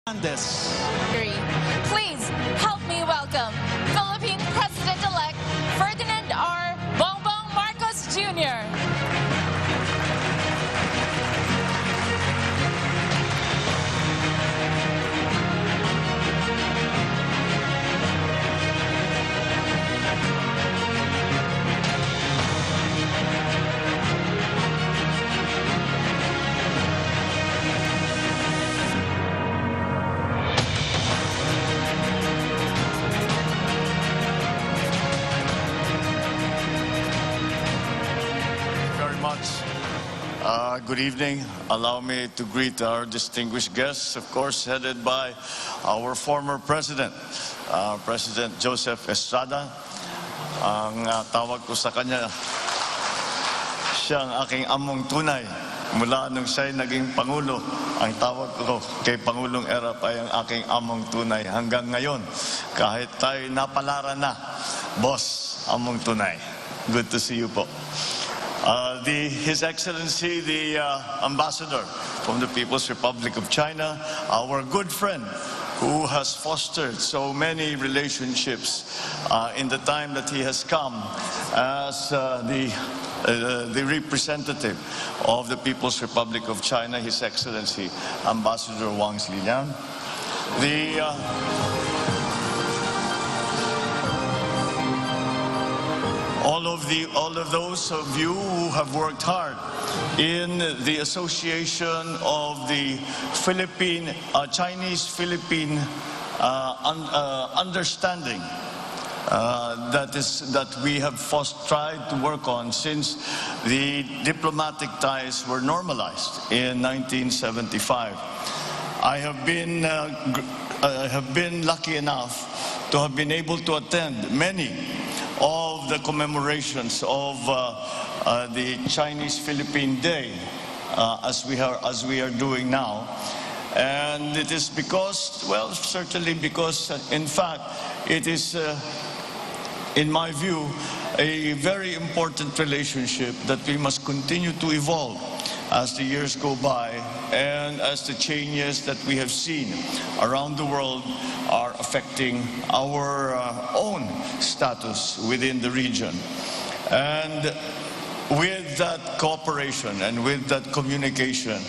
Fernandez. Please help me welcome Philippine President-elect Ferdinand R. BongBong Marcos Jr. Good evening. Allow me to greet our distinguished guests, of course, headed by our former President, President Joseph Estrada. Ang tawag ko sa kanya, siya ang aking among tunay. Mula nung siya'y naging Pangulo, ang tawag ko kay Pangulong Erap ay ang aking among tunay. Hanggang ngayon, kahit tayo napalara na, boss, among tunay. Good to see you po. His Excellency, the Ambassador from the People's Republic of China, our good friend who has fostered so many relationships in the time that he has come as the representative of the People's Republic of China, His Excellency Ambassador Wang Ziliang. All of those of you who have worked hard in the association of the Chinese-Philippine understanding that we have tried to work on since the diplomatic ties were normalized in 1975. I have been lucky enough to have been able to attend many of the commemorations of the Chinese-Philippine Day as we are doing now. And it is because, well, certainly because, in fact, it is, in my view, a very important relationship that we must continue to evolve as the years go by and as the changes that we have seen around the world are affecting our own status within the region. And with that cooperation and with that communication,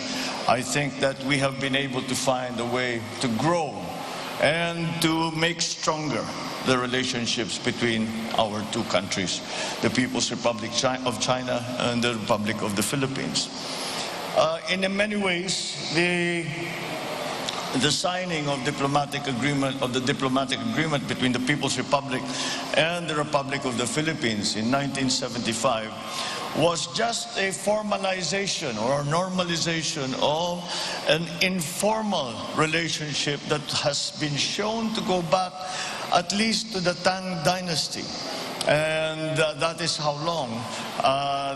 I think that we have been able to find a way to grow and to make stronger the relationships between our two countries, the People's Republic of China and the Republic of the Philippines. In many ways, the signing of the diplomatic agreement between the People's Republic and the Republic of the Philippines in 1975 was just a formalization or normalization of an informal relationship that has been shown to go back at least to the Tang Dynasty. And that is how long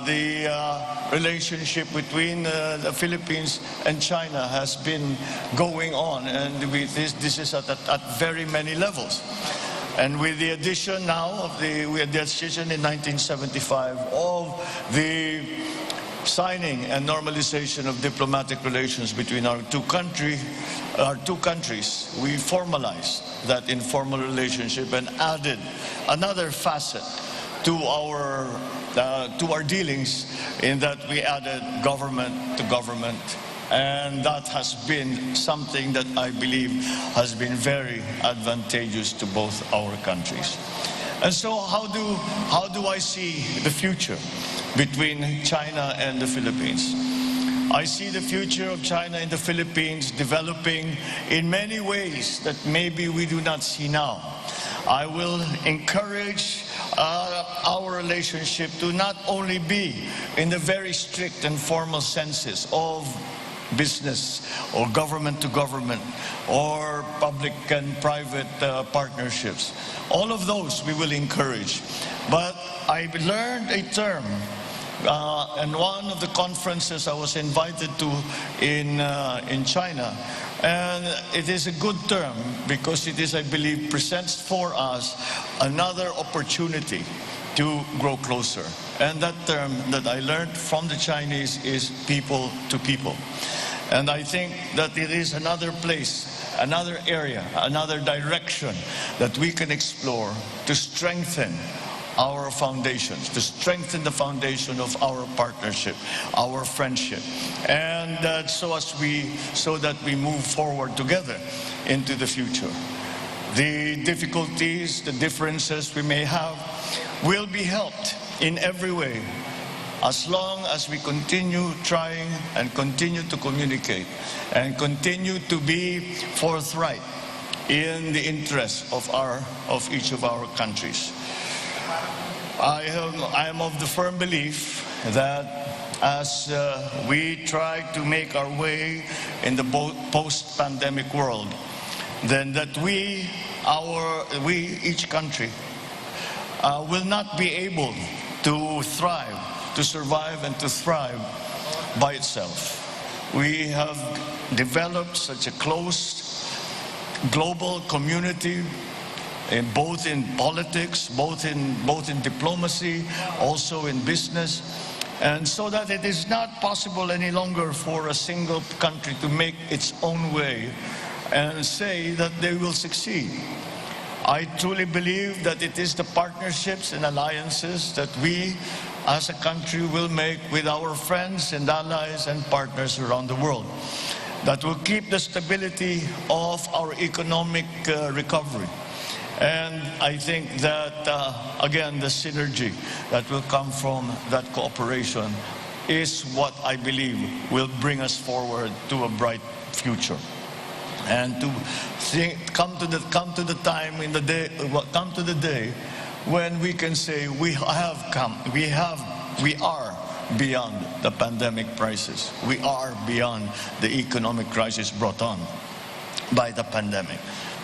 the relationship between the Philippines and China has been going on, and this is at very many levels. And with the addition now of the addition in 1975 of the signing and normalization of diplomatic relations between our two countries, we formalized that informal relationship and added another facet to our dealings, in that we added government to government. And that has been something that I believe has been very advantageous to both our countries. And so how do I see the future between China and the Philippines? I see the future of China and the Philippines developing in many ways that maybe we do not see now. I will encourage our relationship to not only be in the very strict and formal senses of business or government to government or public and private partnerships. All of those we will encourage. But I learned a term in one of the conferences I was invited to in China, and it is a good term because it is, I believe, presents for us another opportunity to grow closer. And that term that I learned from the Chinese is people to people. And I think that it is another place another area, another direction that we can explore to strengthen our foundations, to strengthen the foundation of our partnership, our friendship, and so that we move forward together into the future. The difficulties, the differences we may have will be helped in every way as long as we continue trying and continue to communicate and continue to be forthright in the interests of each of our countries. I am of the firm belief that as we try to make our way in the post-pandemic world, then that each country will not be able to thrive, to survive and to thrive by itself. We have developed such a close global community, both in politics, both in diplomacy, also in business, and so that it is not possible any longer for a single country to make its own way and say that they will succeed. I truly believe that it is the partnerships and alliances that we as a country will make with our friends and allies and partners around the world that will keep the stability of our economic recovery. And I think that, again, the synergy that will come from that cooperation is what I believe will bring us forward to a bright future. And to come to the day when we can say we are beyond the pandemic crisis. We are beyond the economic crisis brought on by the pandemic.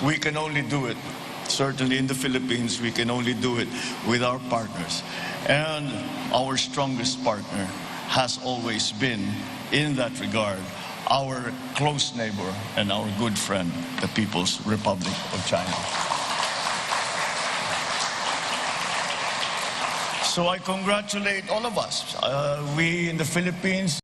We can only do it, certainly in the Philippines, we can only do it with our partners. And our strongest partner has always been, in that regard, our close neighbor and our good friend, the People's Republic of China. So I congratulate all of us. We in the Philippines